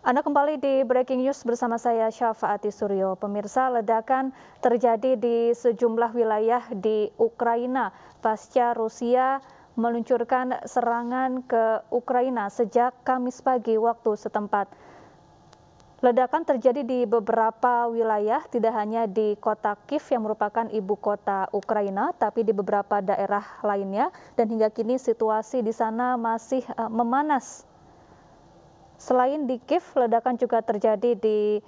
Anda kembali di Breaking News bersama saya Syafaati Suryo. Pemirsa, ledakan terjadi di sejumlah wilayah di Ukraina pasca Rusia meluncurkan serangan ke Ukraina sejak Kamis pagi waktu setempat. Ledakan terjadi di beberapa wilayah, tidak hanya di kota Kiev yang merupakan ibu kota Ukraina, tapi di beberapa daerah lainnya, dan hingga kini situasi di sana masih memanas. Selain di Kiev, ledakan juga terjadi di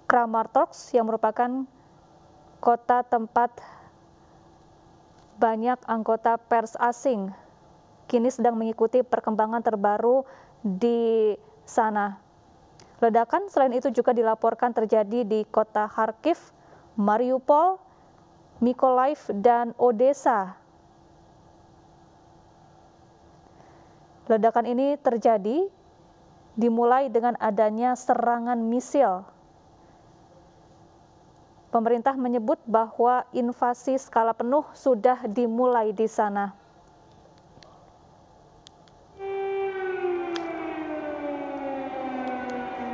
Kramatorsk yang merupakan kota tempat banyak anggota pers asing kini sedang mengikuti perkembangan terbaru di sana. Ledakan selain itu juga dilaporkan terjadi di kota Kharkiv, Mariupol, Mykolaiv, dan Odessa. Ledakan ini terjadi dimulai dengan adanya serangan misil. Pemerintah menyebut bahwa invasi skala penuh sudah dimulai di sana.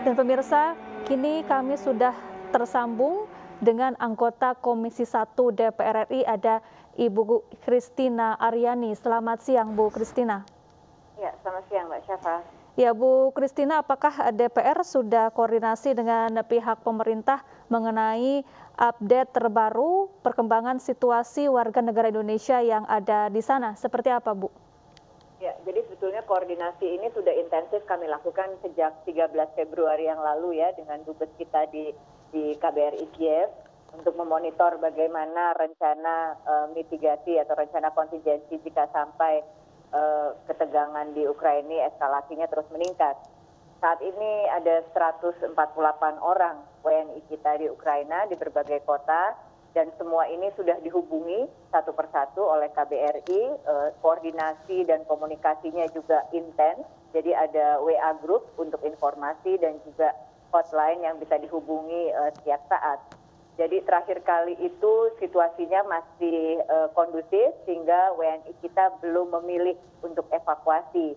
Dan pemirsa, kini kami sudah tersambung dengan anggota Komisi 1 DPR RI, ada Ibu Christina Aryani. Selamat siang, Bu Christina. Ya, selamat siang, Mbak Syafa. Ya, Bu Christina, apakah DPR sudah koordinasi dengan pihak pemerintah mengenai update terbaru perkembangan situasi warga negara Indonesia yang ada di sana? Seperti apa, Bu? Ya, jadi sebetulnya koordinasi ini sudah intensif kami lakukan sejak 13 Februari yang lalu ya dengan dubes kita di KBRI Kiev untuk memonitor bagaimana rencana mitigasi atau rencana kontingensi jika sampai ketegangan di Ukraina eskalasinya terus meningkat. Saat ini ada 148 orang WNI kita di Ukraina di berbagai kota, dan semua ini sudah dihubungi satu persatu oleh KBRI, koordinasi dan komunikasinya juga intens, jadi ada WA group untuk informasi dan juga hotline yang bisa dihubungi setiap saat. Jadi terakhir kali itu situasinya masih kondusif sehingga WNI kita belum memilih untuk evakuasi.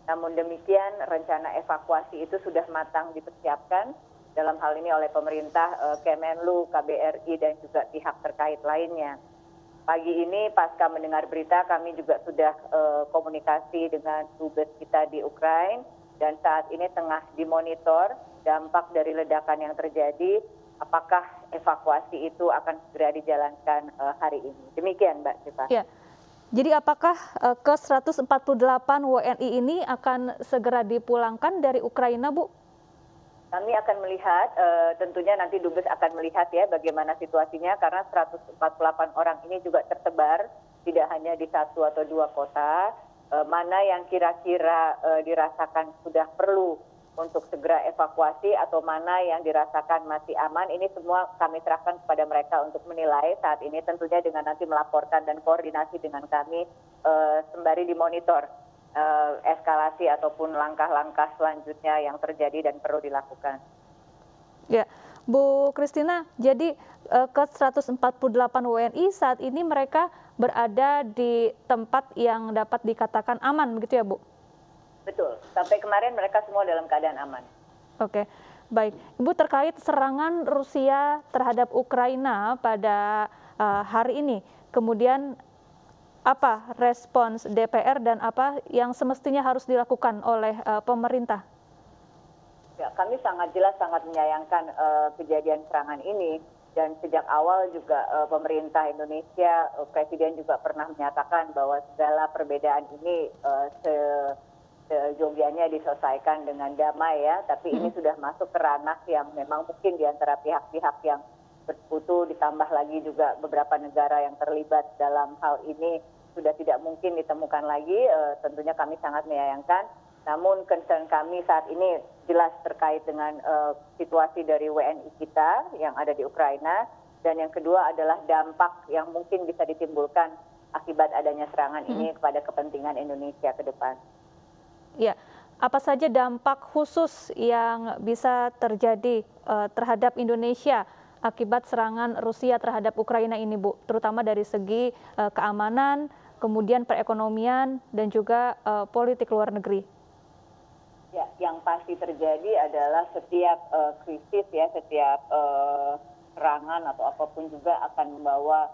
Namun demikian rencana evakuasi itu sudah matang dipersiapkan dalam hal ini oleh pemerintah, Kemenlu, KBRI, dan juga pihak terkait lainnya. Pagi ini pasca mendengar berita kami juga sudah komunikasi dengan dubes kita di Ukraina, dan saat ini tengah dimonitor dampak dari ledakan yang terjadi, apakah evakuasi itu akan segera dijalankan hari ini. Demikian, Mbak Siva. Ya. Jadi apakah ke 148 WNI ini akan segera dipulangkan dari Ukraina, Bu? Kami akan melihat, tentunya nanti dubes akan melihat ya bagaimana situasinya, karena 148 orang ini juga tersebar tidak hanya di satu atau dua kota, mana yang kira-kira dirasakan sudah perlu untuk segera evakuasi atau mana yang dirasakan masih aman. Ini semua kami serahkan kepada mereka untuk menilai saat ini, tentunya dengan nanti melaporkan dan koordinasi dengan kami sembari dimonitor eskalasi ataupun langkah-langkah selanjutnya yang terjadi dan perlu dilakukan. Ya, Bu Christina, jadi ke 148 WNI saat ini mereka berada di tempat yang dapat dikatakan aman, begitu ya, Bu? Betul, sampai kemarin mereka semua dalam keadaan aman. Oke, baik. Ibu, terkait serangan Rusia terhadap Ukraina pada hari ini, kemudian apa respons DPR dan apa yang semestinya harus dilakukan oleh pemerintah? Ya, kami sangat jelas sangat menyayangkan kejadian serangan ini, dan sejak awal juga pemerintah Indonesia, Presiden juga pernah menyatakan bahwa segala perbedaan ini sejogianya diselesaikan dengan damai ya, tapi ini sudah masuk ke ranah yang memang mungkin di antara pihak-pihak yang bersekutu, ditambah lagi juga beberapa negara yang terlibat dalam hal ini sudah tidak mungkin ditemukan lagi. Tentunya kami sangat menyayangkan, namun concern kami saat ini jelas terkait dengan situasi dari WNI kita yang ada di Ukraina, dan yang kedua adalah dampak yang mungkin bisa ditimbulkan akibat adanya serangan ini kepada kepentingan Indonesia ke depan. Ya, apa saja dampak khusus yang bisa terjadi terhadap Indonesia akibat serangan Rusia terhadap Ukraina ini, Bu, terutama dari segi keamanan, kemudian perekonomian, dan juga politik luar negeri? Ya, yang pasti terjadi adalah setiap krisis ya, setiap serangan atau apapun juga akan membawa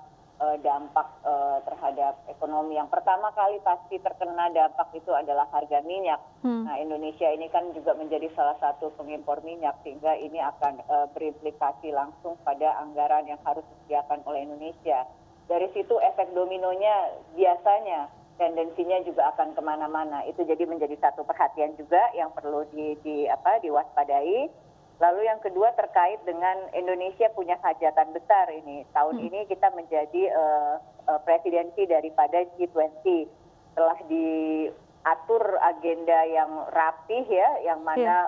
dampak terhadap ekonomi. Yang pertama kali pasti terkena dampak itu adalah harga minyak. Nah, Indonesia ini kan juga menjadi salah satu pengimpor minyak, sehingga ini akan berimplikasi langsung pada anggaran yang harus disediakan oleh Indonesia. Dari situ efek dominonya biasanya tendensinya juga akan kemana-mana. Itu jadi menjadi satu perhatian juga yang perlu diwaspadai. Lalu yang kedua terkait dengan Indonesia punya hajatan besar ini. Tahun ini kita menjadi presidensi daripada G20. Telah diatur agenda yang rapih ya, yang mana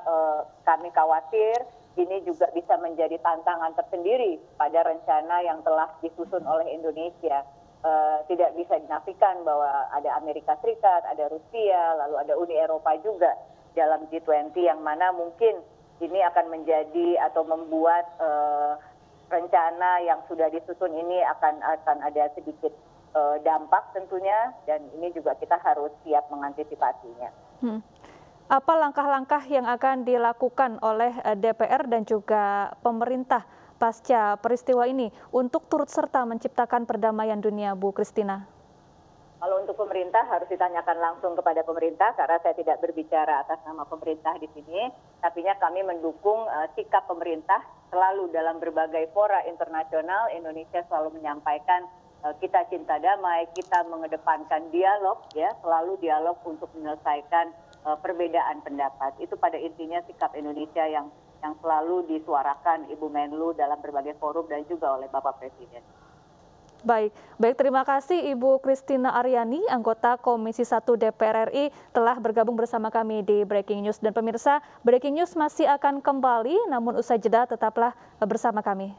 kami khawatir ini juga bisa menjadi tantangan tersendiri pada rencana yang telah disusun oleh Indonesia. Tidak bisa dinafikan bahwa ada Amerika Serikat, ada Rusia, lalu ada Uni Eropa juga dalam G20 yang mana mungkin ini akan menjadi atau membuat rencana yang sudah disusun ini akan ada sedikit dampak tentunya, dan ini juga kita harus siap mengantisipasinya. Apa langkah-langkah yang akan dilakukan oleh DPR dan juga pemerintah pasca peristiwa ini untuk turut serta menciptakan perdamaian dunia, Bu Christina? Kalau untuk pemerintah harus ditanyakan langsung kepada pemerintah, karena saya tidak berbicara atas nama pemerintah di sini. Tapinya kami mendukung sikap pemerintah selalu dalam berbagai fora internasional. Indonesia selalu menyampaikan kita cinta damai, kita mengedepankan dialog, ya, selalu dialog untuk menyelesaikan perbedaan pendapat. Itu pada intinya sikap Indonesia yang selalu disuarakan Ibu Menlu dalam berbagai forum dan juga oleh Bapak Presiden. Baik, terima kasih Ibu Christina Aryani, anggota Komisi 1 DPR RI telah bergabung bersama kami di Breaking News. Dan pemirsa, Breaking News masih akan kembali, namun usai jeda tetaplah bersama kami.